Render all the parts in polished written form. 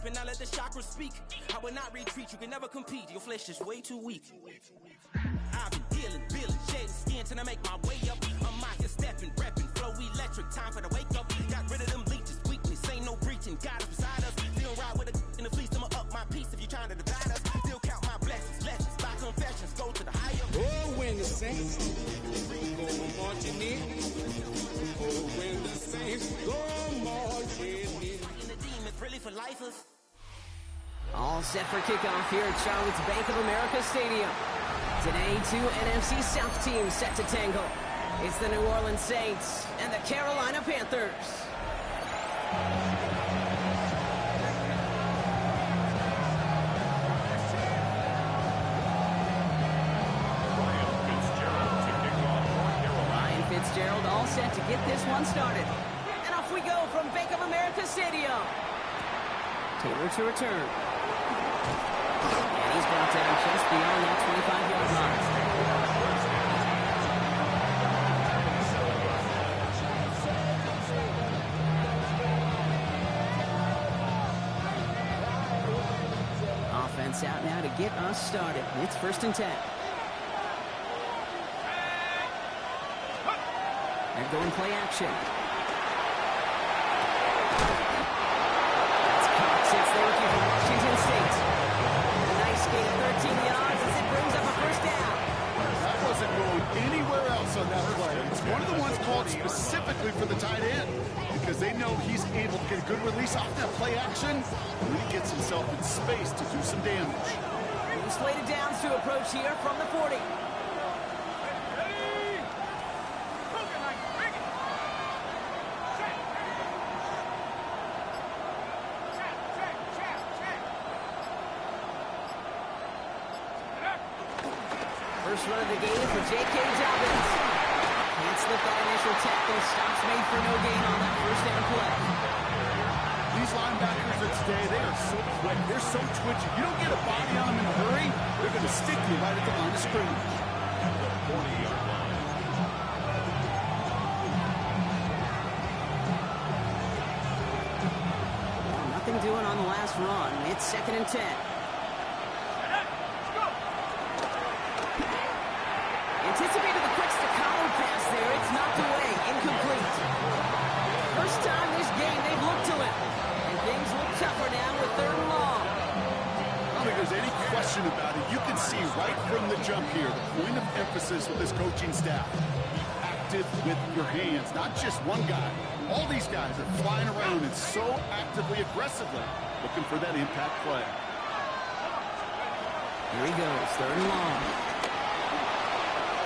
and I let the chakras speak. I will not retreat, you can never compete. Your flesh is way too weak. I've been dealing, shedding skin till I make my way up. I'm out here stepping, repping, flow electric, time for the wake up. Got rid of them leeches, weakness, ain't no breaching. God is beside us, still ride with a in the fleece. I'ma up my piece if you trying to divide us. Still count my blessings, lessons, by confessions, go to the higher. Oh, when the saints go marching in. Oh, when the saints go marching in. And the demons really for lifers. All set for kickoff here at Charlotte's Bank of America Stadium. Today, two NFC South teams set to tangle. It's the New Orleans Saints and the Carolina Panthers. Ryan Fitzgerald all set to get this one started. And off we go from Bank of America Stadium. Taylor to return. And he's brought down just beyond that 25-yard line. Offense out now to get us started. It's 1st and 10. They're going play action. That's Cox. It's the rookie from Washington State. A nice gain of 13 yards as it brings up a 1st down. That wasn't going anywhere else on that play. It's one of the ones called specifically for the tight end because they know he's able to get a good release off that play action. And he gets himself in space to do some damage. Slated downs to approach here from the 40. First run of the game for J.K. Dobbins. Can't slip that initial tackle. Stops made for no gain on that 1st down play. These linebackers of today, they are so quick. They're so twitchy. You don't get a body on them in a hurry, they're going to stick you right at the line of scrimmage. Well, nothing doing on the last run. It's 2nd and 10. Anticipated the quick staccato pass there. It's knocked away. Incomplete. First time this game they've looked to it. And things look tougher now with 3rd and long. I don't think there's any question about it. You can see right from the jump here, the point of emphasis with this coaching staff. Be active with your hands, not just one guy. All these guys are flying around and so actively, aggressively looking for that impact play. Here he goes, 3rd and long.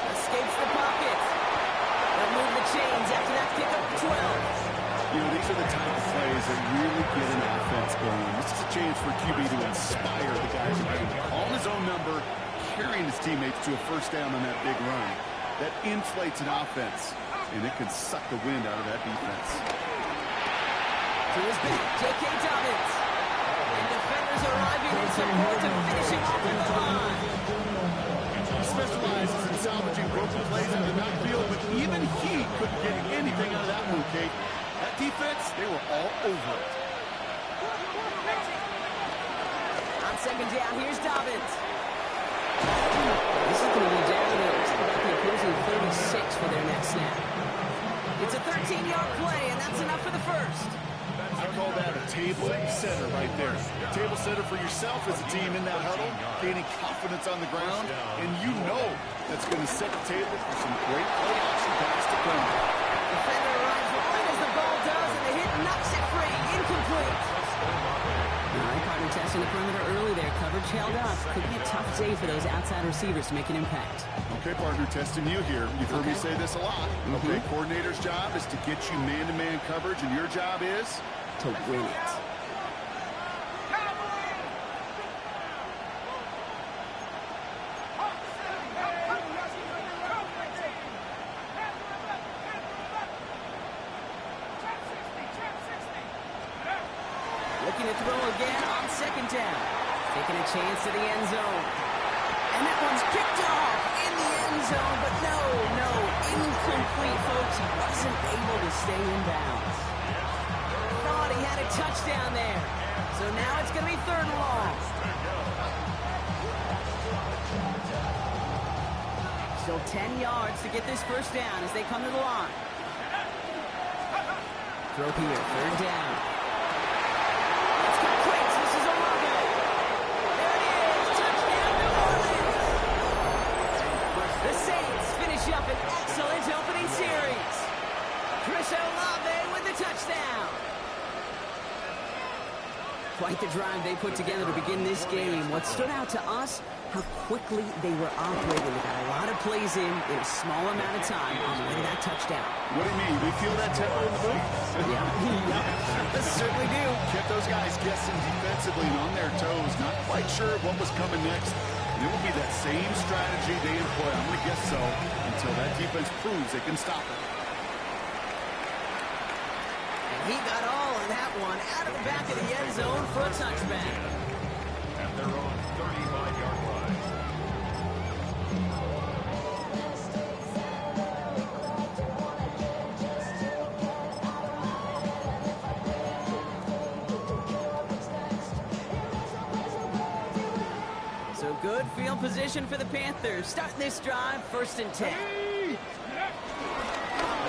Escapes the pocket. They'll move the chains after that kick up to 12. You know, these are the type of plays that really get an offense going. This is a chance for QB to inspire the guys around him. Calling his own number, carrying his teammates to a 1st down on that big run. That inflates an offense, and it can suck the wind out of that defense. To his back, J.K. Dobbins. And defenders arriving in support to finish him off at the line. He specializes in salvaging broken plays in the backfield, but even he couldn't get anything out of that one, Kate. That defense, they were all over it. On 2nd down, here's Dobbins. This is going to be down to about the opposing 36 for their next snap. It's a 13-yard play, and that's enough for the 1st. I call that a table setter right there. Table setter for yourself as a team in that huddle, gaining confidence on the ground, and you know that's going to set the table for some great play action pass to come. Defender arrives right as the ball does, and the hit knocks it free. Incomplete. All right, Carter testing the perimeter early there. Coverage held up. Could be a tough day for those outside receivers to make an impact. Okay, partner, testing you here. You've heard me say this a lot. Okay, coordinator's job is to get you man-to-man coverage, and your job is to win it. Looking to throw again on 2nd down. Taking a chance to the end zone. And that one's picked off in the end zone, but no, incomplete, folks. He wasn't able to stay in bounds. Thought he had a touchdown there. So now it's going to be 3rd and long. Still 10 yards to get this first down as they come to the line. Throw here, 3rd down. It's complete. This is Olave. There it is. Touchdown, New Orleans. The Saints finish up an excellent opening series. Chris Olave with the touchdown. Quite the drive they put together to begin this game. What stood out to us, how quickly they were operating. They got a lot of plays in a small amount of time on the way to that touchdown. What do you mean? We feel that tempo in the booth? Yeah, certainly do. Kept those guys guessing defensively and on their toes, not quite sure what was coming next. And it will be that same strategy they employ. I'm going to guess so until that defense proves they can stop it. He got all of that one out of the back of the end zone for a touchback. At their own 35-yard line. So good field position for the Panthers. Starting this drive, 1st and 10.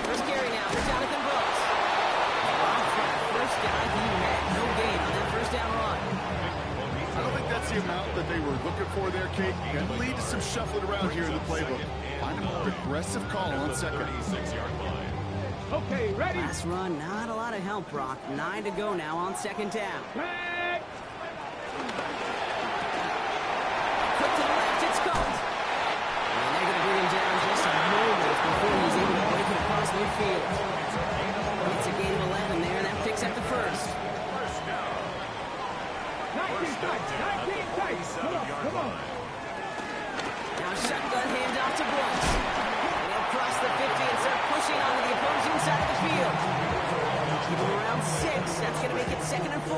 First carry now for Jonathan Brooks. First guy he had no gain on that 1st down run. I don't think that's the amount that they were looking for there, Kate. Going to lead to some shuffling around here in the playbook. Find a more aggressive call on 2nd. 36-yard line. Okay, ready? Last run, not a lot of help, Brock. 9 to go now on 2nd down. Back. Quick to the left, it's caught. And they're going to bring him down just a moment before he's able to break it across midfield. It's a gain of 11 there, and that picks up the 1st. 19 tight. Come on. Now shotgun handoff to Brooks. And he'll cross the 50 and start pushing onto the opposing side of the field. Keep him around 6. That's going to make it 2nd and 4.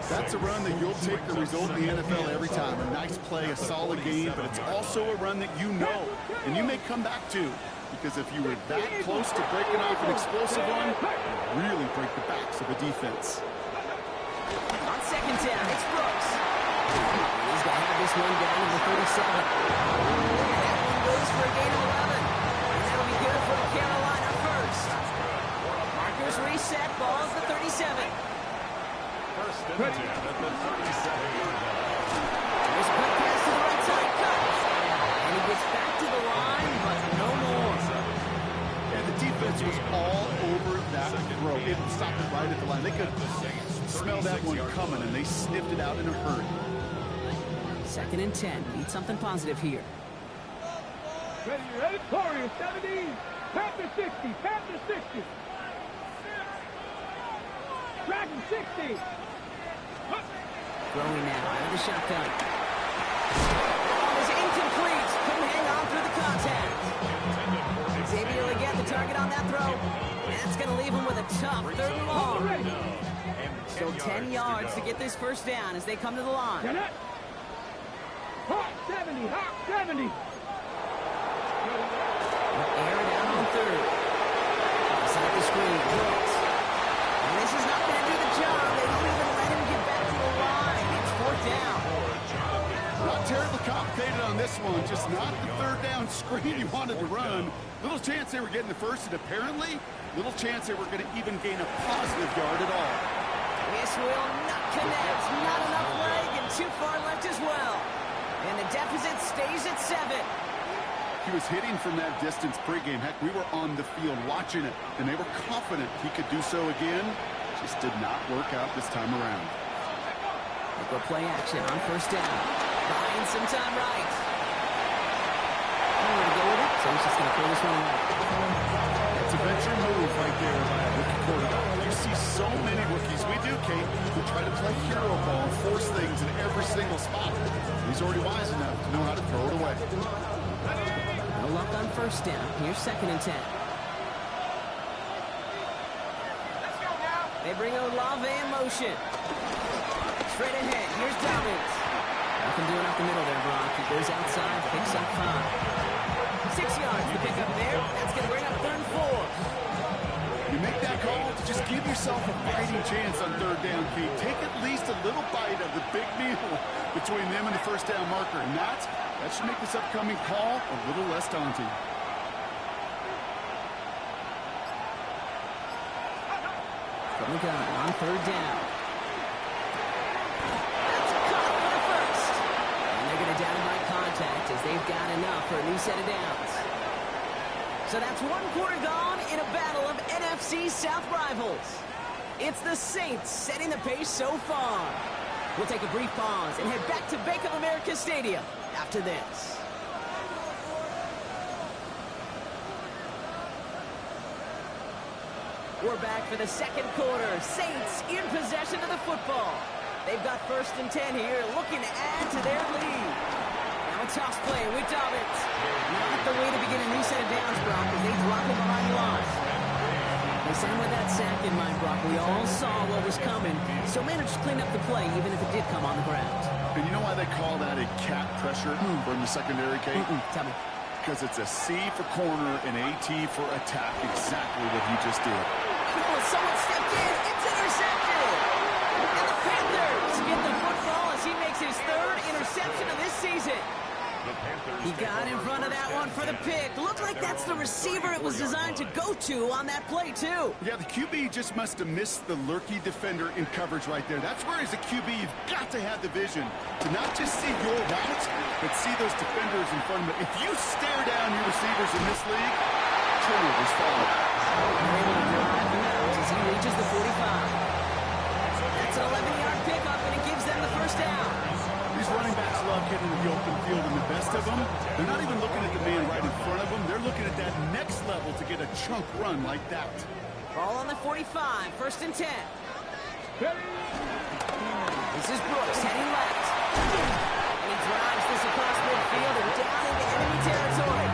That's a run that you'll take the result in the NFL every time. A nice play, a solid game, but it's also a run that you know, and you may come back to. Because if you were that close to breaking off an explosive one, you really break the backs of the defense. On 2nd down, it's Brooks. He's going to have this one down to the 37. And that one goes for a gain of 11. And that'll be good for the Carolina 1st. Markers reset, ball's the 37. 1st and 10 at the 37-yard line. There's a quick pass to the right side, cut. And he gets back to the line, but no more. And the defense was all over that throw. It stopped it right at the line. They could smell that one coming, and they sniffed it out in a hurry. 2nd and 10. Need something positive here. Ready, Corey, 70. Panther 60. Dragon 60. Throwing now out of the shotgun. That was incomplete. Couldn't hang on through the contact. Xavier Legette, the target on that throw. That's going to leave him with a tough 3rd and long. Still 10 yards to get this 1st down as they come to the line. Hawk 70. Air it out on 3rd. Inside the screen, Brooks. And this is not going to do the job. They don't even let him get back to the line. It's 4th down. Not terribly complicated on this one. Just not the 3rd down screen you wanted to run. Little chance they were getting the 1st, and apparently little chance they were going to even gain a positive yard at all. This will not connect. Not enough leg and too far left as well. And the deficit stays at 7. He was hitting from that distance pregame. Heck, we were on the field watching it, and they were confident he could do so again. Just did not work out this time around. Look for play action on 1st down. Buying some time right. I'm going to go with it, so he's just going to throw this one away. That's a veteran move right there by a rookie quarterback. You see so many rookies. We do, Kate, who try to play hero ball and force things in every single spot. He's already wise enough to know how to throw it away. No luck on 1st down. Here's 2nd and 10. They bring Olave in motion. Straight ahead. Here's Dobbins. Nothing doing up the middle there, Brock. He goes outside, picks up 5. 6 yards to pick up there. That's going to bring up 3rd and 4. You make that call to just give yourself a fighting chance on third down, Pete. Take at least a little bite of the big meal between them and the first down marker. And that should make this upcoming call a little less daunting. From the gun on third down. That's caught for the first. And they're going to down by contact as they've got enough for a new set of downs. So that's one quarter gone in a battle of NFC South rivals. It's the Saints setting the pace so far. We'll take a brief pause and head back to Bank of America Stadium after this. We're back for the second quarter. Saints in possession of the football. They've got 1st and 10 here, looking to add to their lead. Now a toss play with Dobbins. Not the way to begin a new set of downs, Brock, as they drop him behind the line. They sent him with that sack in mind, Brock. We all saw what was coming, so managed to clean up the play, even if it did come on the ground. And you know why they call that a cat pressure from the secondary, Kate? Tell me. Because it's a C for corner and a T for attack, exactly what he just did. Oh, someone stepped in. It's intercepted. And the Panthers get the football as he makes his 3rd interception of this season. He got in front of that one for the pick. Looked like that's the receiver it was designed to go to on that play, too. Yeah, the QB just must have missed the lurky defender in coverage right there. That's where, as a QB, you've got to have the vision to not just see your route, but see those defenders in front of you. If you stare down your receivers in this league, turnovers follow. They're able to drive him out as he reaches the 45. That's an 11-yard pickup, and it gives them the first down. These running backs love getting in the open field, and the best of them, they're not even looking at the man right in front of them. They're looking at that next level to get a chunk run like that. Ball on the 45, 1st and 10. This is Brooks heading left. And he drives this across midfield and down into enemy territory.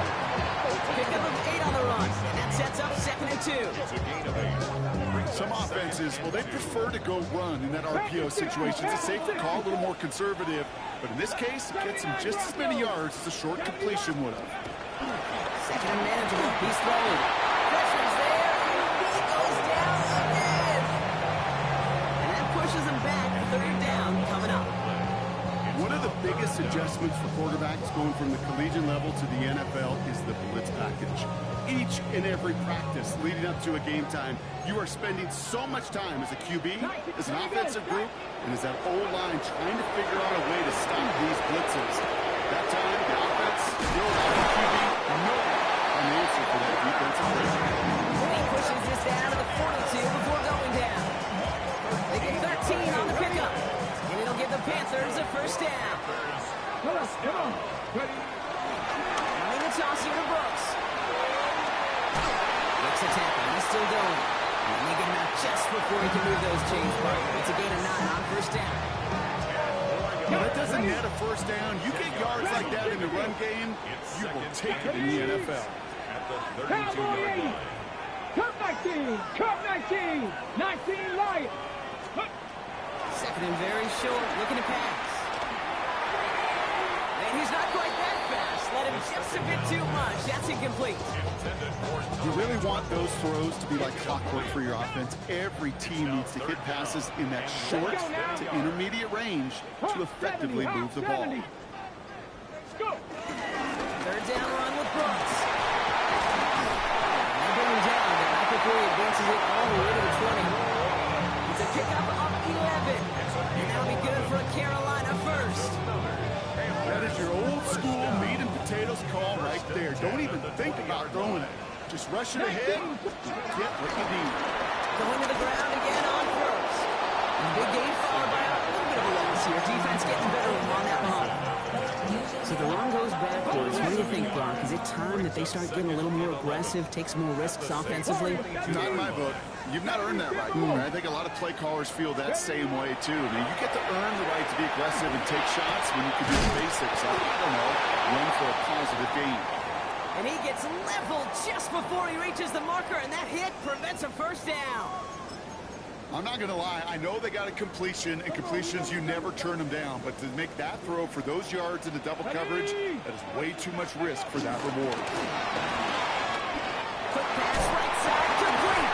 Pickup of 8 on the run, and that sets up 2nd and 2. Some offenses, well, they prefer to go run in that RPO situation. It's a safer call, a little more conservative. But in this case, it gets him just as many yards as a short completion would have. 2nd and manageable. He's throwing. Pressure's there, and he goes down again. And that pushes him back. 3rd down coming up. One of the biggest adjustments for quarterbacks going from the collegiate level to the NFL is the blitz package. Each and every practice leading up to a game time, you are spending so much time as a QB, as an offensive group, and as that O-line trying to figure out a way to stop these blitzes. That time, the offense still allowed the QB no an answer for that defensive pressure. He pushes this down to the 42 before going down. They get 13 on the pickup, and it'll give the Panthers a first down. Come on. Ready? Running the toss here to Brooks. Brooks attacking. He's still going. And they get him out just before he can move those chains, partner. It's a gain of 9 on 1st down. Now, that doesn't net a first down. You get yards like that in the run game, you will take it in the NFL. Cowboy 80. Cup 19. Cup 19. 19 Lions. 2nd and very short. Looking to pass. And he's not quite that fast. Let him just a bit too much. That's incomplete. You really want those throws to be like clockwork for your offense. Every team needs to hit passes in that short to intermediate range to effectively move the ball. Go. 3rd down run with Brooks. And bring him down, but not before he advances it all the way to the 20. It's a pickup of 11. And that'll be good for a Carolina first. That is your old school meat and potatoes call right there. Don't even think about throwing it. Just rush it ahead and get what you need. Going to the ground again on first. And big gain followed by a little bit of a loss here. Defense getting better on that run. So the run goes backwards. What do you think, Brock? Is it time that they start getting a little more aggressive, take some more risks offensively? Not in my book. You've not earned that right. I think a lot of play callers feel that same way, too. I mean, you get to earn the right to be aggressive and take shots when you can do the basics. Like, I don't know, run for a positive gain. And he gets leveled just before he reaches the marker, and that hit prevents a first down. I'm not going to lie. I know they got a completion, and completions, you never turn them down. But to make that throw for those yards into double coverage, that is way too much risk for that reward. Quick pass right side, complete.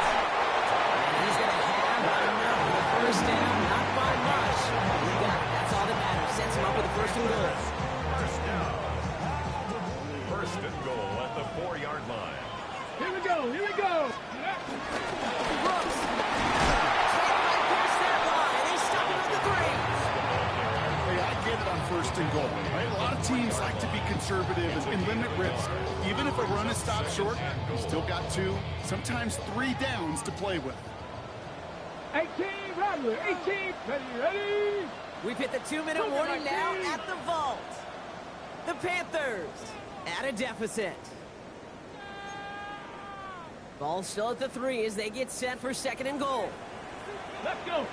conservative and limit risk. Even if a run is stopped short, you still got 2, sometimes 3 downs to play with. 18, Rattler, 18, ready? We've hit the 2-minute warning now at the vault. The Panthers at a deficit. Ball still at the 3 as they get set for 2nd and goal. Let's go.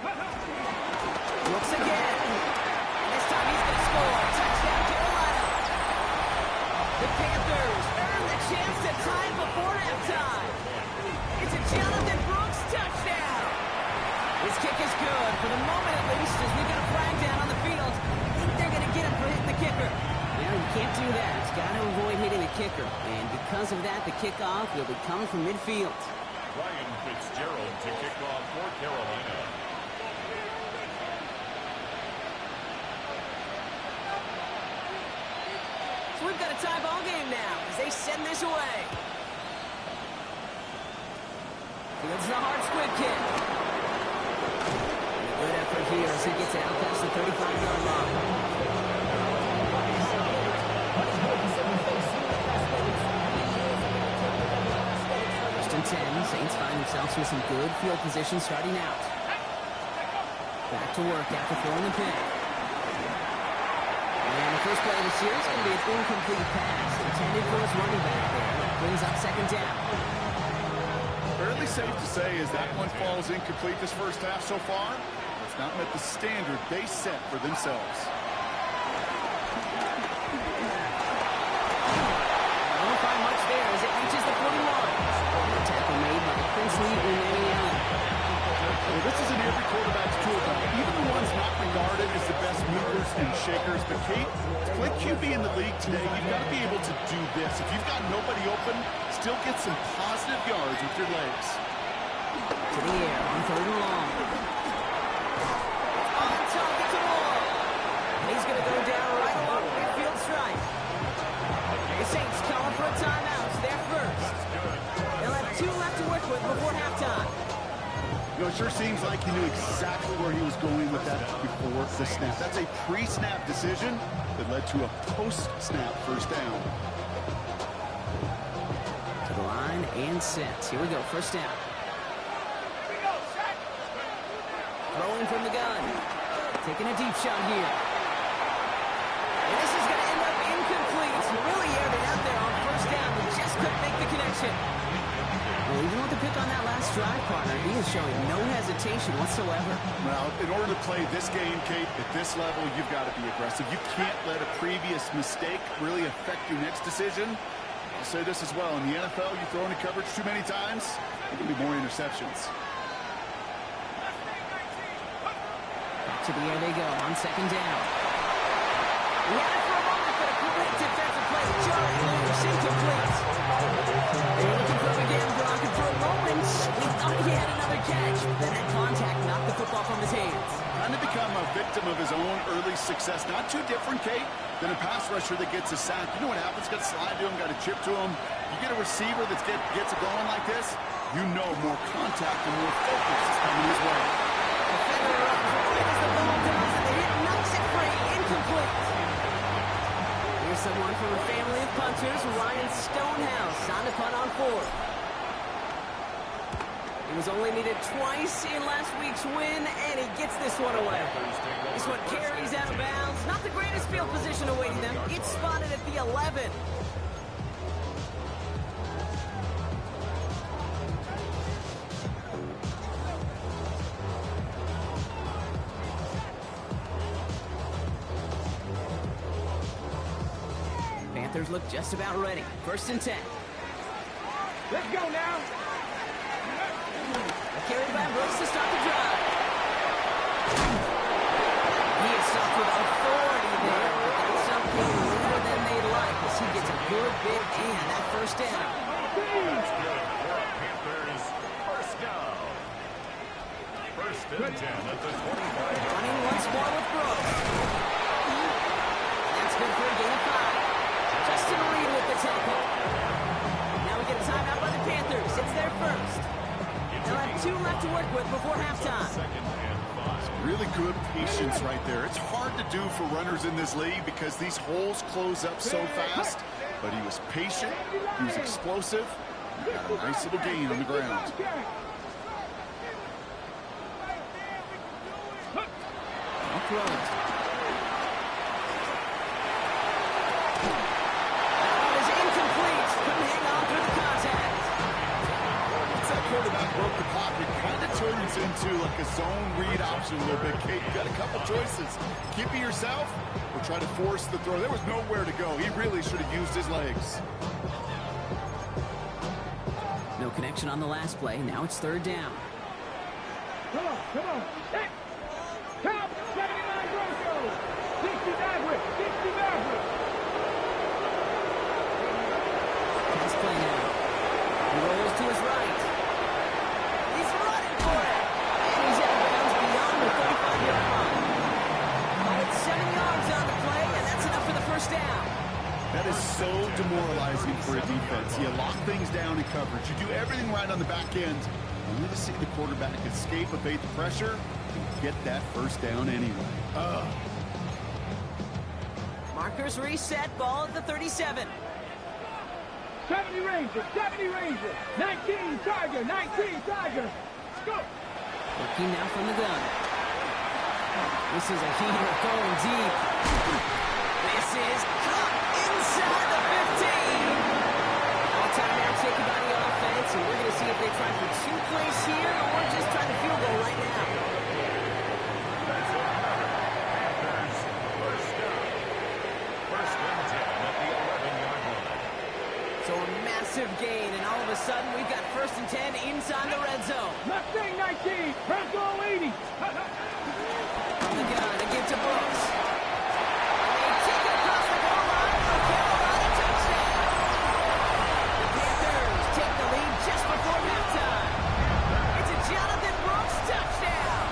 Looks again. And this time he's going to score. Touchdown, Carolina. The Panthers earn the chance to tie it before halftime. It's a Jonathan Brooks touchdown. His kick is good, for the moment at least, as we got a flag down on the field. I think they're going to get him for hitting the kicker. Yeah, you can't do that. He's got to avoid hitting the kicker. And because of that, the kickoff will be coming from midfield. Ryan Fitzgerald to kick off for Carolina. So we've got a tie ball game now as they send this away. Fields the hard squid kick. Good effort here as he gets it out past the 35-yard line. First and 10, Saints find themselves with some good field position starting out. Back to work after throwing the pick. And the first play of the series is going to be an incomplete pass intended for his running back there. Brings up 2nd down. Fairly safe to say as that one falls incomplete this first half so far. It's not met the standard they set for themselves. Won't find much there as it reaches the 41. The tackle made by Princely Umanmielen. Well, this is in every quarterback's tool belt, even the ones not regarded as the best movers and shakers. But Kate, to play QB in the league today, you've got to be able to do this. If you've got nobody open, still get some positive yards with your legs. To the air on 3rd and long. On target to Moore. He's going to go down right along the midfield stripe. The Saints calling for a timeout. They're first. They'll have 2 left to work with before halftime. You know, it sure seems like he knew exactly where he was going with that before the snap. That's a pre-snap decision that led to a post-snap first down. To the line and set. Here we go, first down. Throwing from the gun. Taking a deep shot here. And this is going to end up incomplete. He really aired it out there on first down, but just couldn't make the connection. Well, even with the pick on that last drive, partner, he is showing no hesitation whatsoever. Well, in order to play this game, Kate, at this level, you've got to be aggressive. You can't let a previous mistake really affect your next decision. I'll say this as well. In the NFL, you throw into coverage too many times, there can be more interceptions. Back to the air they go on 2nd down. He had it for a moment, but a great defensive play. Jarring loose, incomplete. They were looking for him again, Brock, and for a moment, we thought he had another catch. Then that contact knocked the football from his hands. Trying to become a victim of his own early success. Not too different, Kate, than a pass rusher that gets a sack. You know what happens? Got to slide to him, got to chip to him. You get a receiver that gets it going like this, you know more contact and more focus is coming his way. Defender runs right as the ball does, and the hit knocks it free, incomplete. Here's someone from a family of punters, Ryan Stonehouse, on to punt on 4th. He was only needed twice in last week's win, and he gets this one away. This one carries out of bounds. Not the greatest field position awaiting them. It's spotted at the 11. Panthers look just about ready. 1st and 10. Let's go now. Carried by Brooks to start the drive. He is stopped with authority there, but that's something later than they'd like as he gets a good bit in that first down. That's good for a Panthers first down. 1st and 10 at the 25. Running once more with Brooks. That's good for a gain of 5. Justin Reed with the tackle. Now we get a timeout by the Panthers. It's their first. They'll have 2 left to work with before halftime. 2nd and 5. Really good patience right there. It's hard to do for runners in this league because these holes close up so fast. But he was patient, he was explosive, he got a nice little gain on the ground. Throw it. Quarterback broke the pocket, kind of turns into like a zone read option a little bit. Kate, you got a couple choices. Keep it yourself or try to force the throw. There was nowhere to go. He really should have used his legs. No connection on the last play. Now it's third down. Come on, come on. Hey. Come, 79 Broncos. 60 Maverick, 60 Maverick. Pass play now. He rolls to his right. He's running for it. And he's out of bounds beyond the 35-yard line. Oh, it's 7 yards on the play, and that's enough for the first down. That is so demoralizing for a defense. You lock things down in coverage. You do everything right on the back end, only to see the quarterback escape, evade the pressure, and get that first down anyway. Markers reset, ball at the 37. 70 Ranger, 70 Ranger. 19 Tiger, 19 Tiger. Let's go. Looking now from the gun. This is a heater going deep. This is caught inside the 15. All timeout taken by the offense, and we're going to see if they try for 2 plays here or just try the field goal right now. First and 10 at the 11-yard line. So a massive gain, and all of a sudden we've got first and 10 inside the red zone. Mustang 19, Bronco 80. From the gun, to give to Brooks. And they take it across the goal line for Carolina touchdown. The Panthers take the lead just before halftime. It's a Jonathan Brooks touchdown.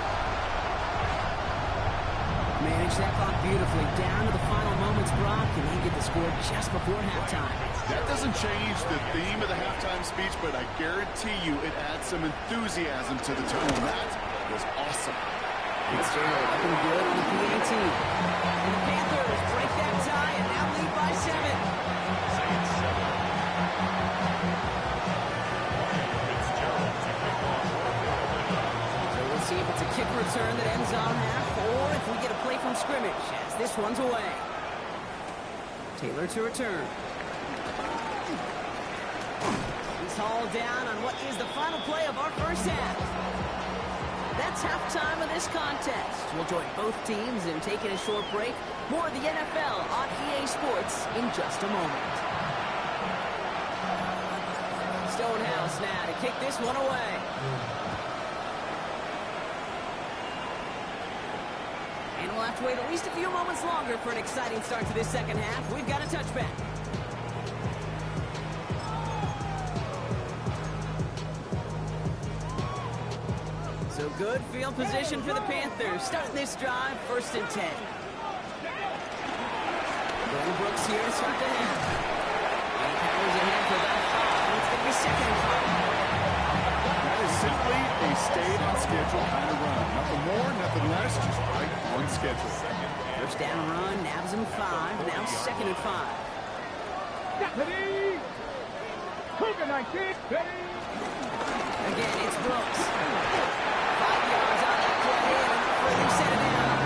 Manage that clock beautifully down to the final moments, Brock, and they get the score just before halftime. That doesn't change the theme of the halftime speech, but I guarantee you it adds some enthusiasm to the tone. That was awesome. Fitzgerald looking good on the PAT. And the Panthers break that tie and now lead by 7. So we'll see if it's a kick return that ends on half, or if we get a play from scrimmage as this one's away. Taylor to return. He's hauled down on what is the final play of our first half. That's halftime of this contest. We'll join both teams in taking a short break. More of the NFL on EA Sports in just a moment. Stonehouse now to kick this one away. And we'll have to wait at least a few moments longer for an exciting start to this second half. We've got a touchback. So good field position for the Panthers. Starting this drive, first and 10. Brandon Brooks here to start the half. And powers ahead for that 5. It's going to be second and 5. That is simply a stay-on-schedule kind of run. Nothing more, nothing less, just right on schedule. First down run, nabs him 5. Now second and 5. Ready. Cougar 19, ready. Again, it's Brooks. 5 yards on that play, and further set it down.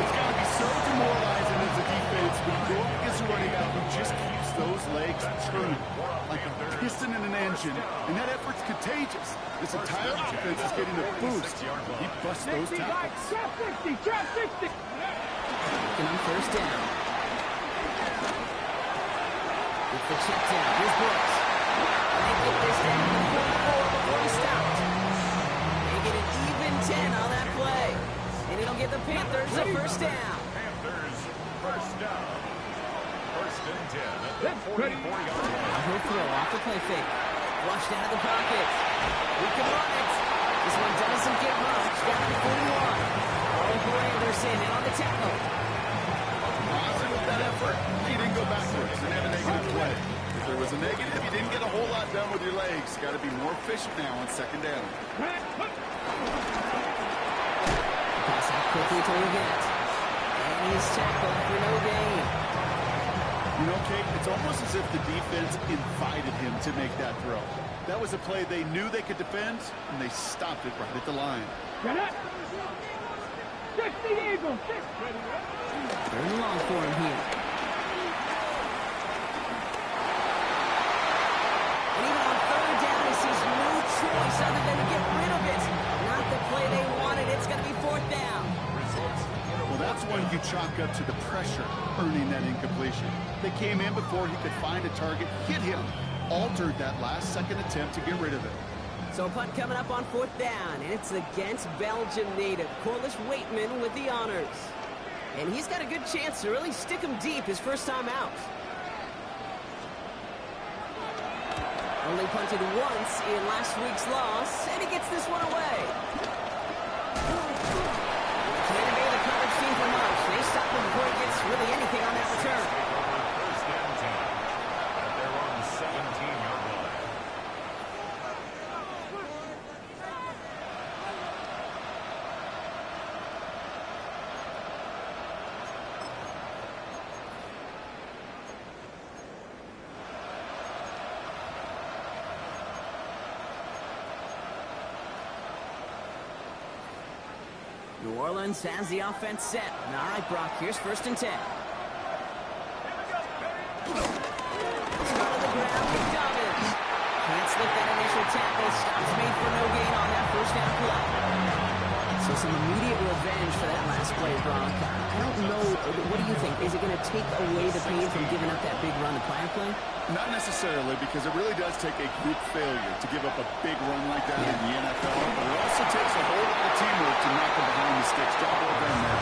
It's got to be so demoralizing as a defense when you go up against a running back who just keeps those legs turning like a piston in an engine, and that effort's contagious. This entire offense is getting a boost. He busts those 60, tackles. Trap 60, trap 60. Looking on first down. With the check down, here's Brooks. And they get this down to 44 before he stopped. They get an even 10 on that play. And it'll give the Panthers a first down. Panthers first down. First and 10 at the 44-yard line. He'll throw off the play fake. Flushed out of the pocket. We can run it. This one doesn't get much. Down to 41. Oh, Anderson in on the tackle. Positive with that effort. He didn't go backwards and have a negative play. If there was a negative, you didn't get a whole lot done with your legs. Got to be more efficient now on second down. Pass quickly till he gets. And he's tackled for no gain. You know, Kate, it's almost as if the defense invited him to make that throw. That was a play they knew they could defend, and they stopped it right at the line. Get up. 60 Eagles. 6. Third and long for him here. And even on third down, he sees no choice other than to get rid of it. Not the play they wanted. It's going to be fourth down. Well, that's when you chalk up to the pressure earning that incompletion. They came in before he could find a target, hit him, altered that last-second attempt to get rid of it. So a punt coming up on fourth down, and it's against Belgium native Corliss Waitman with the honors. And he's got a good chance to really stick him deep his first time out. Only punted once in last week's loss, and he gets this one away. Can't obey the coverage team for much. They stop him before he gets really anything on that return. First and 10. And they're on the 17-yard line. New Orleans has the offense set. All right, Brock, here's first and 10. It's on the ground with Dobbins. Can't slip that initial tackle. Stops made for no gain on that first down play. So some immediate revenge for that last play, Brock. I don't know. What do you think? Is it going to take away the pain from giving up that big run the prior play? Not necessarily, because it really does take a group failure to give up a big run like that in the NFL. But it also takes a whole lot of teamwork to knock them behind the sticks. Job well done there.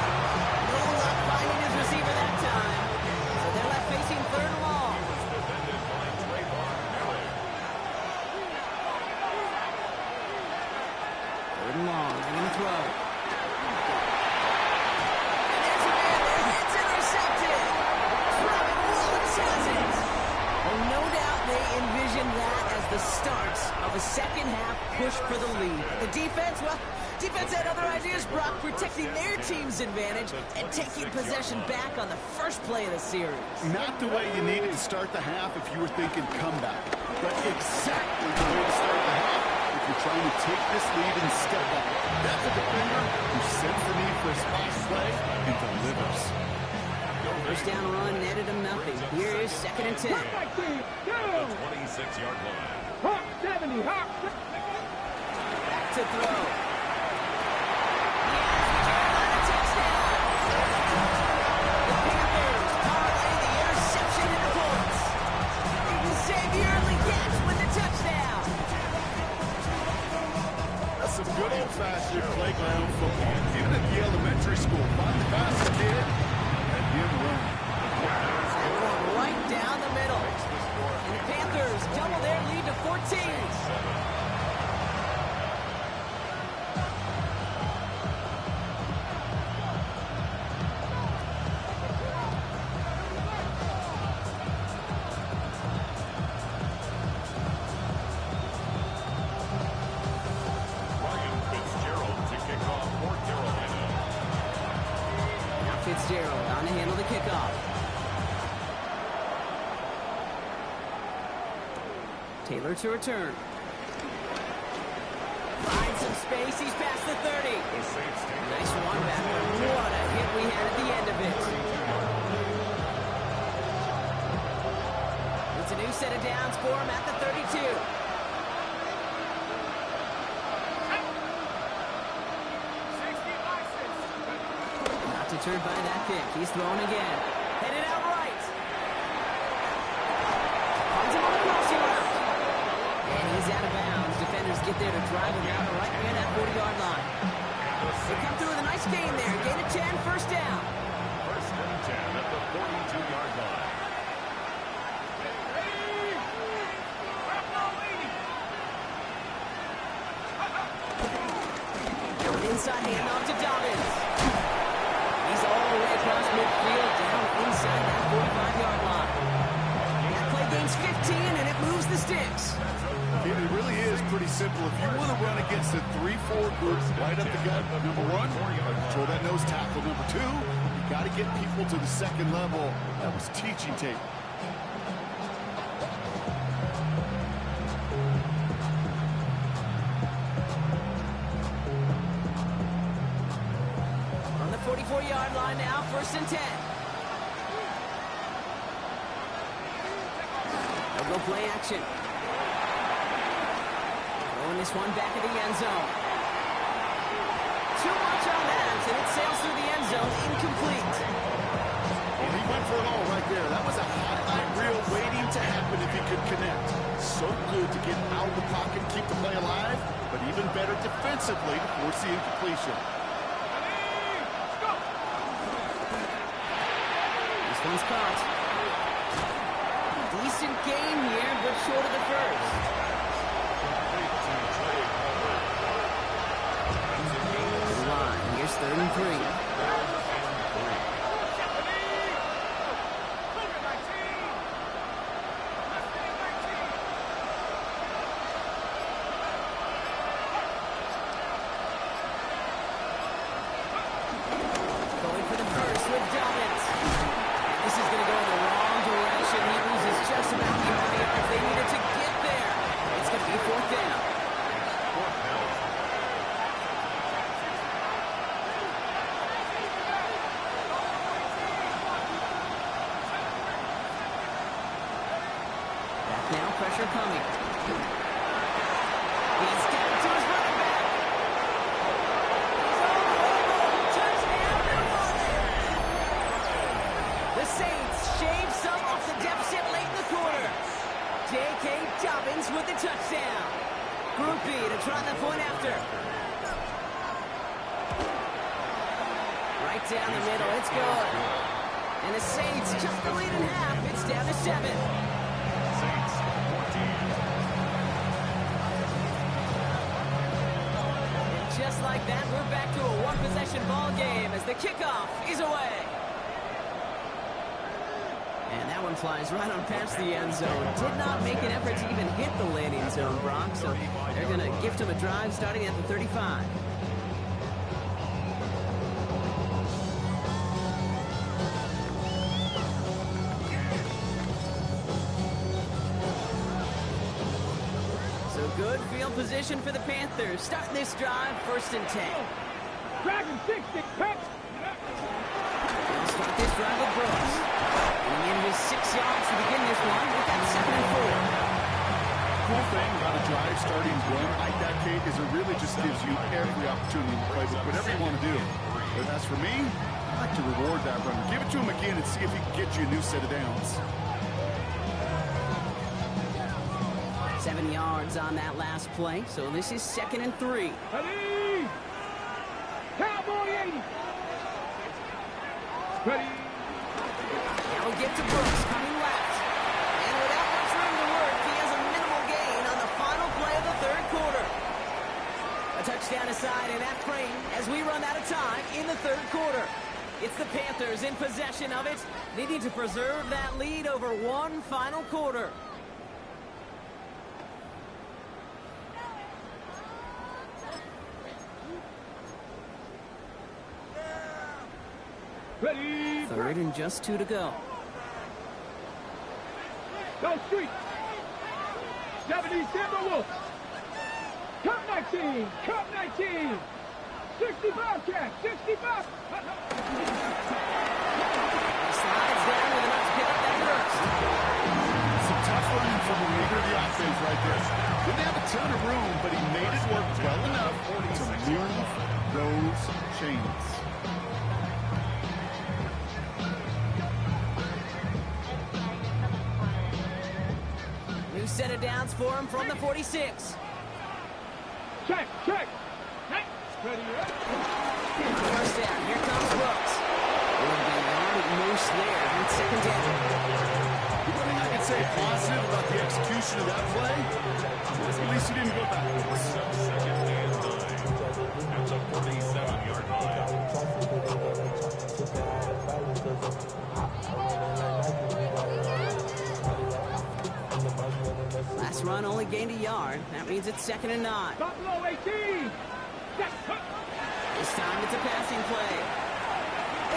No luck finding his receiver that time. So they're left facing third and long. Third and long. They're going to throw. And there's a man there. It's intercepted. Robert Woods has it. Oh, no doubt they envisioned that as the start of a second-half push for the lead. The defense, well, defense had other ideas, Brock, protecting their team's advantage and taking possession back on the first play of the series. Not the way you needed to start the half if you were thinking comeback, but exactly the way to start the half if you're trying to take this lead and step up. That's a defender who sets the need for a splash play and delivers. First down run netted him nothing. Here is second and 10. The 26-yard line. Hawk 70. Hawk. Back to throw. Carolina touchdown. The Panthers parlay the interception into points. Xavier Legette with the touchdown. That's some good old-fashioned playground football. Even at the elementary school, find the fastest kid and him run. Right down the middle. And the Panthers double their lead to 14. Ryan Fitzgerald to kick off for Carolina. Now Fitzgerald on to handle the kickoff. Taylor to return. Finds some space. He's past the 30. The Saints take Nice one back, but what a hit we had at the end of it. It's a new set of downs for him at the 32. Not deterred by that kick. He's thrown again. Headed out right. Finds him on the crossing route. And he's out of bounds. Defenders get there to drive him out right near that 40-yard line. They come through with a nice gain there. Gain of 10, first down. First and 10 at the 42-yard line. Inside handoff to Dobbins. He's all the way across midfield, down inside that 45-yard line. That play gains gains 15, and it moves the sticks. It really is pretty simple. If you want to run against a 3-4 group right up the gut, number one, control that nose tackle. Number two, you got to get people to the second level. That was teaching tape. On the 44-yard line now, 1st and 10. They'll go play action. Throwing this one back in the end zone. Too much on that, and it sails through the end zone, incomplete. Well, he went for it all right there. That was a highlight reel waiting to happen if he could connect. So good to get out of the pocket, keep the play alive, but even better defensively to force the incompletion. This one's caught. Decent gain here, but short of the first. Here's 3rd and 3. Going for the first with Dobbins. This is going to go in the wrong direction. He loses just about the yards they needed to get there. It's going to be 4th down. Now pressure coming. He's down to his running back. He's on the roll. Touchdown. The Saints shave some off the deficit late in the quarter. J.K. Dobbins with the touchdown. Group B to try the point after. Right down the middle. It's good. And the Saints just the lead in half. It's down to 7. Just like that, we're back to a one-possession ball game as the kickoff is away. And that one flies right on past the end zone. Did not make an effort to even hit the landing zone, Brock, so they're going to gift him a drive starting at the 35. Good field position for the Panthers. Starting this drive, 1st and 10. Dragon 6-6 catch. They'll start this drive with Brooks. And in his 6 yards to begin this one, with that 2nd and 4. Cool thing about a drive starting run like that, Kate, is it really just gives you every opportunity to play with whatever you want to do. But as for me, I like to reward that run. Give it to him again and see if he can get you a new set of downs. 7 yards on that last play, so this is 2nd and 3. Ready. Cowboy 80. Ready. Now we get to Brooks coming left. And without much room to work, he has a minimal gain on the final play of the 3rd quarter. A touchdown aside in that frame as we run out of time in the 3rd quarter. It's the Panthers in possession of it, needing to preserve that lead over one final quarter. Ready. 3rd and just 2 to go. Go street. 70 Timberwolves. Cup 19. Cup 19. 65 catch. 65. Slides down with enough to pick up that first. Some tough running from the leader of the offense right there. Didn't have a ton of room, but he made it work well enough to move those chains. New set of downs for him from the 46. Check. Check. Ready. First down. Here comes Brooks. Will be yard at most there on 2nd down. The one thing I can say positive about the execution of that play is at least he didn't go backwards. 2nd and 9 at the 47-yard line. run only gained a yard. That means it's 2nd and 9. Buffalo 18. This time it's a passing play.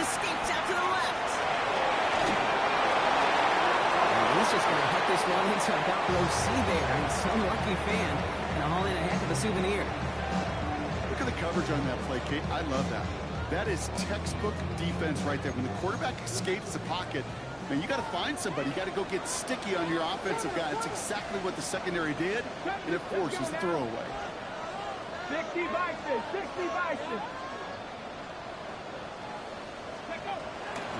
Escapes out to the left. And he's just going to hit this one into about row C there. And some lucky fan going to haul in a heck of a souvenir. Look at the coverage on that play, Kate. I love that. That is textbook defense right there. When the quarterback escapes the pocket, man, you got to find somebody. You got to go get sticky on your offensive guy. It's exactly what the secondary did, and it forces the throwaway. 60 Vikings, 60 Vikings.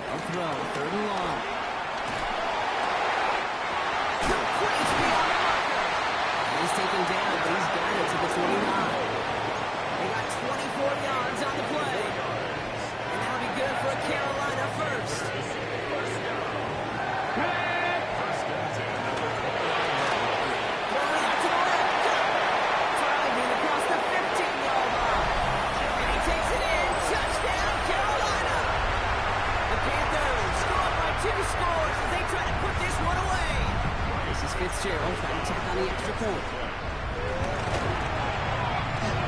No throw, 3rd and long. Complete beyond the marker. He's taken down, but he's got it to the 29. They got 24 yards on the play. And that'll be good for a Carolina first. Throwing out to the left. Driving across the 15-yard line. And he takes it in. Touchdown, Carolina. The Panthers go up by 2 scores as they try to put this one away. This is Fitzgerald trying to tack on the extra point.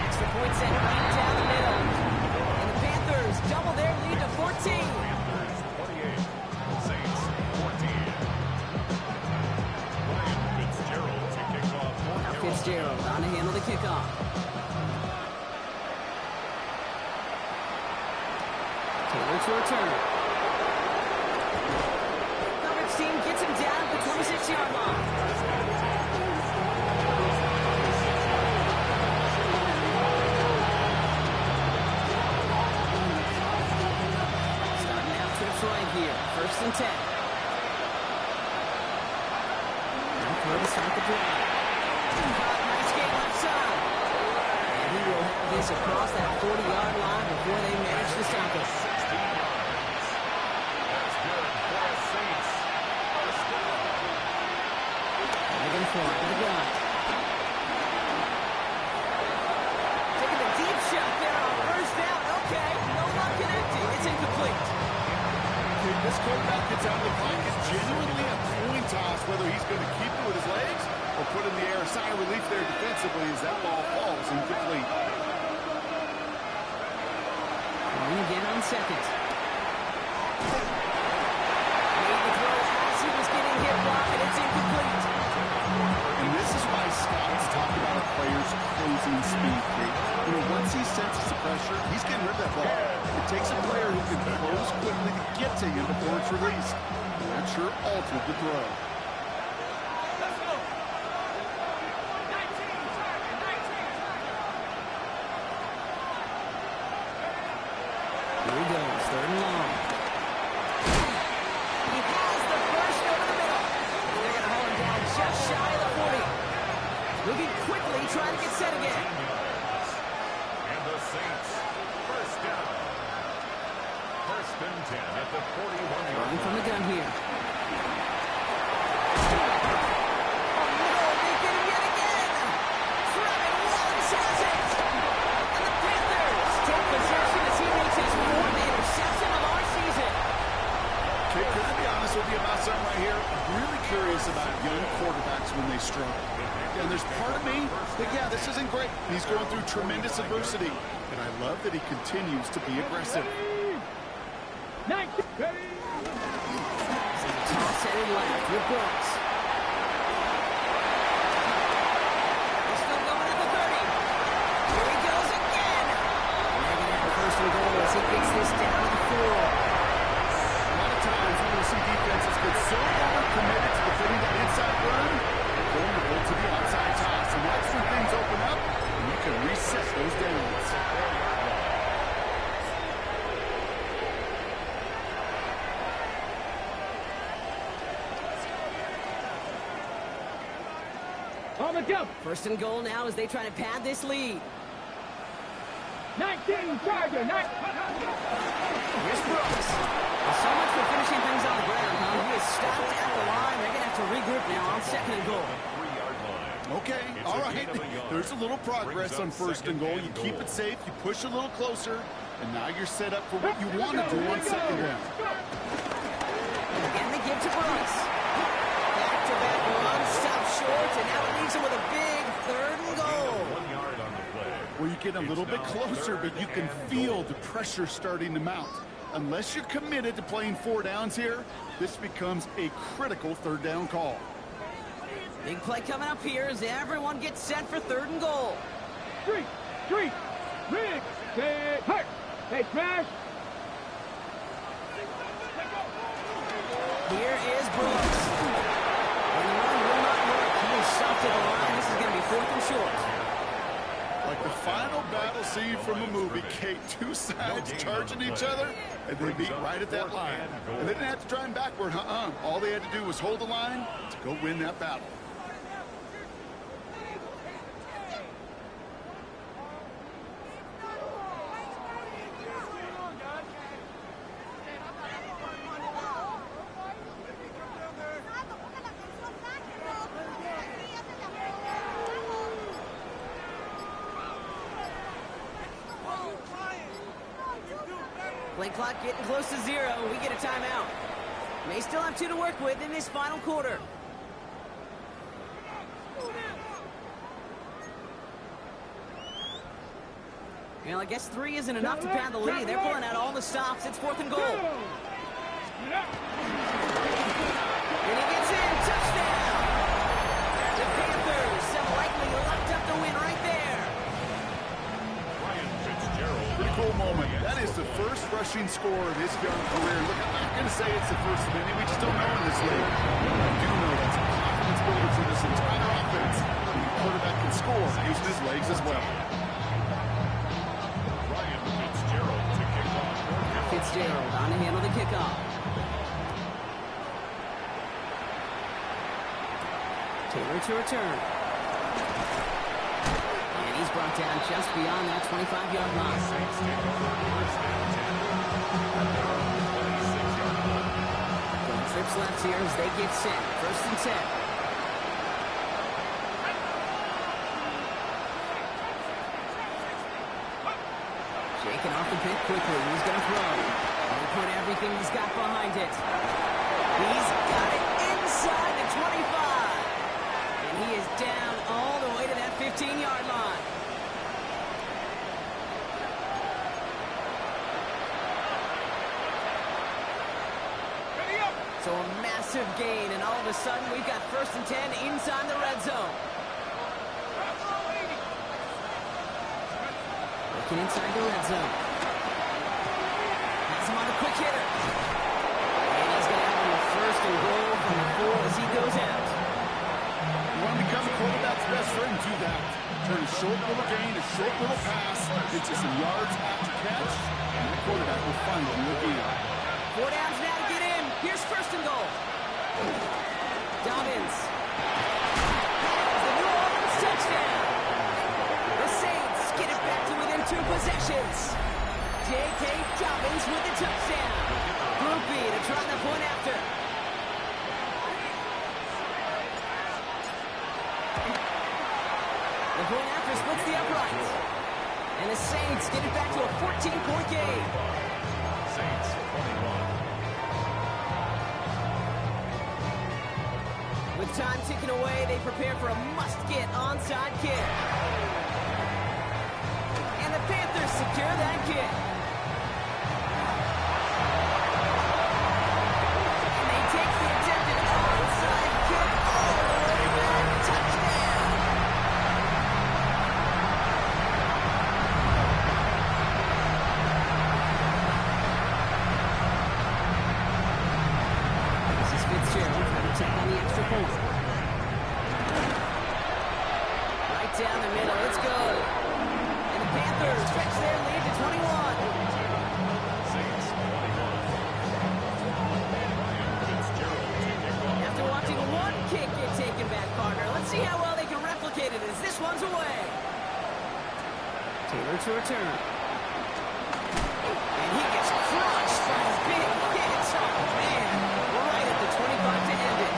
Extra point sent right down the middle. And the Panthers double their lead to 14. Panthers 28, Saints 14. Ryan Fitzgerald to kick off for Now Fitzgerald on to handle the kickoff. Taylor to return. Coverage team gets him down at the 26-yard line. Starting out trips right here. 1st and 10. Now throw to start the drive. Nice game left side. And he will have this across that 40-yard line before they manage to stop it. 16 yards. That's good for the Saints. First down. Megan Ford to the gun. Taking a deep shot there on 1st down. Okay, no luck connecting. It's incomplete. This quarterback gets out of the pocket, genuinely a coin toss whether he's going to keep it with his legs or put it in the air. A sigh of relief there defensively as that ball falls incomplete. Going again on 2nd. Made the throw as he was getting hit by, and it's incomplete. And this is why scouts talk about a player's closing speed. You know, once he senses the pressure, he's getting rid of that ball. It takes a player who can close quickly to get to you before it's released. And that sure altered the throw. Here he goes, 3rd and long. He has the first over the middle. And they're going to hold him down just shy of the 40. Moving quickly, trying to get set again. And the Saints, first down. 1st and 10 at the 41-yard Running from line. the gun here. About something right here. I'm really curious about young quarterbacks when they struggle. And there's part of me that, yeah, this isn't great. He's going through tremendous adversity. And I love that he continues to be aggressive. 19. Toss headed left with Brooks. He's still going at the 30. Here he goes again. And they're going to have a 1st and goal as he gets this down to the 4. Times when we see defenses get so committed to defending that inside run, they're vulnerable to the outside toss. And that's when things open up, and you can reset those downs. On the jump. 1st and goal now as they try to pad this lead. 19 Charger. Here's Brooks. Well, so much for finishing things on the ground, huh? He is stopped at the line. They're going to have to regroup now on 2nd and goal. 3-yard line. Okay, It's all a right. gain of a yard. There's a little progress Brings on up 1st and goal. You keep it safe, you push a little closer, and now you're set up for what you want to do on 2nd down. Again, they give to Brooks. Back-to-back run, stop short, and now it leaves him with a big 3rd and goal. 1 yard on the play. Well, you get a little bit closer, but you can feel the pressure starting to mount. Unless you're committed to playing 4 downs here, this becomes a critical 3rd down call. Big play coming up here as everyone gets set for 3rd and goal. Street, Riggs, set, hurt. Hey, Trash. Here is Brooks. And the run will not work. He is shot to the line. This is going to be 4th and short. Like the final battle scene from a movie, Kate, 2 sides charging each other, and they beat right at that line. And they didn't have to drive backward, All they had to do was hold the line to go win that battle. Play clock getting close to 0. We get a timeout. May still have 2 to work with in this final quarter. Well, I guess 3 isn't enough to pad the lead. They're pulling out all the stops. It's 4th and goal. And he gets in. Touchdown! The Panthers have likely locked up the win right there. Ryan Fitzgerald. Pretty cool moment. That is the first rushing score of his young career. Look, I'm not going to say it's the first of many. We just don't know in this league. I do know that's a confidence builder for this entire offense. The quarterback can score using his legs as well. Ryan Fitzgerald to kick off. Fitzgerald on to handle the kickoff. Taylor to return. And he's brought down just beyond that 25-yard line. Saints take over first and 10. At their own 26-yard line. Trips left here as they get set. 1st and 10. Shaking off the pit quickly. He's going to throw. He'll put everything he's got behind it. He's got it inside the 25. And he is down all the way to that 15-yard line. So a massive gain, and all of a sudden we've got 1st and 10 inside the red zone. Looking inside the red zone. Has him on a quick hitter. And he's going to have him a 1st and goal from the 4 as he goes out. You want to become a quarterback's best friend, do that. Turn a short little gain, a short little pass into some yards after catch, and the quarterback will find you again. 4 downs now to get in. Here's 1st and goal. Dobbins. The New Orleans touchdown. The Saints get it back to within 2 possessions. J.K. Dobbins with the touchdown. Groupie to try the point after. The point after splits the uprights. And the Saints get it back to a 14-point game. Saints 21. With time ticking away, they prepare for a must-get onside kick. And the Panthers secure that kick. And they take the attempted onside kick all the way back. Touchdown! This is Fitzgerald trying to take on the extra point. Right down the middle, let's go. And the Panthers stretch their lead to 21. Saints 21. Ryan Fitzgerald to kick off. After watching one kick get taken back, partner, let's see how well they can replicate it as this one's away. Taylor to return. And he gets crushed by his big hits. Oh, man. Right at the 25 to end it.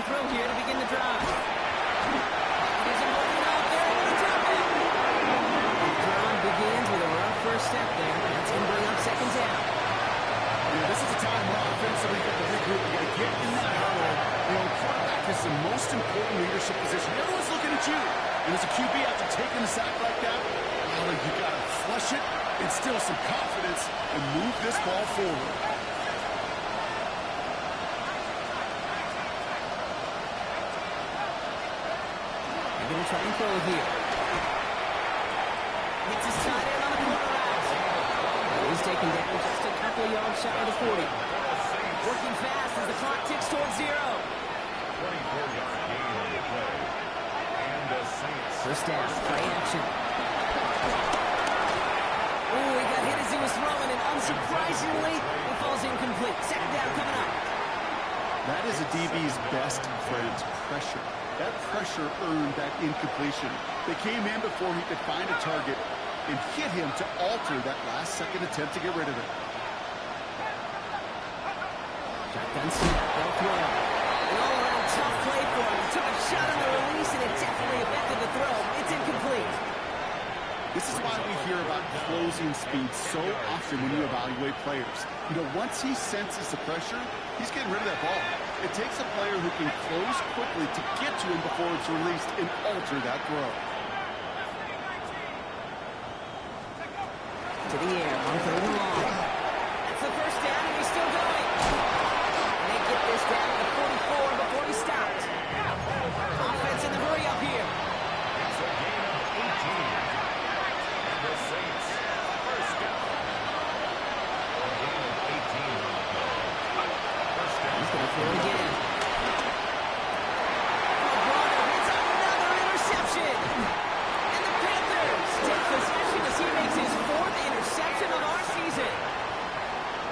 throw here to begin the drive. Here's a moving out there with a drop it. The drive begins with a rough first step there. That's going to bring up second down. Yeah, this is a time where offensively you got to regroup. You got to get in that huddle. You know, quarterback is the most important leadership position. Everyone's looking at you. And as a QB, after taking a sack like that, well, you got to flush it, instill some confidence, and move this ball forward. They're going to try and throw it here. Gets his tight end on the corner route. He's taken down just a couple yards shy of the 40. Working fast as the clock ticks towards 0. 24-yard gain on the play. And the Saints. First down, play action. Oh, he got hit as he was throwing, and unsurprisingly, it falls incomplete. Second down coming up. That is a DB's best friend, pressure. That pressure earned that incompletion. They came in before he could find a target and hit him to alter that last-second attempt to get rid of it. Shotgun snap, they'll throw. An all-around tough play for him. He took a shot on the release, and it definitely affected the throw. It's incomplete. This is why we hear about closing speed so often when you evaluate players. You know, once he senses the pressure, he's getting rid of that ball. It takes a player who can close quickly to get to him before it's released and alter that throw. To the air, on third and long. That's the first down, and he's still going. And they get this down to the 44 before he stopped. Offense in the hurry up here. It's a gain of 18. And the Saints, first down. A gain of 18 on the play. First down. He's going to throw again. Bronner hits another interception. And the Panthers take possession as he makes his 4th interception of our season.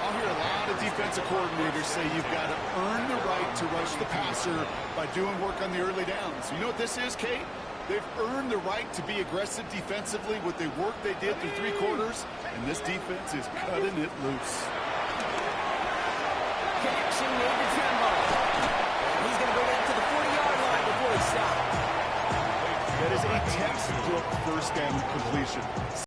I'll hear a lot of defensive coordinators say you've got to earn the right to rush the passer by doing work on the early downs. You know what this is, Kate? They've earned the right to be aggressive defensively with the work they did through 3 quarters, and this defense is cutting it loose. Connection made to Tremble. He's going to bring it up to the 40-yard line before he stops. That is a textbook first down completion.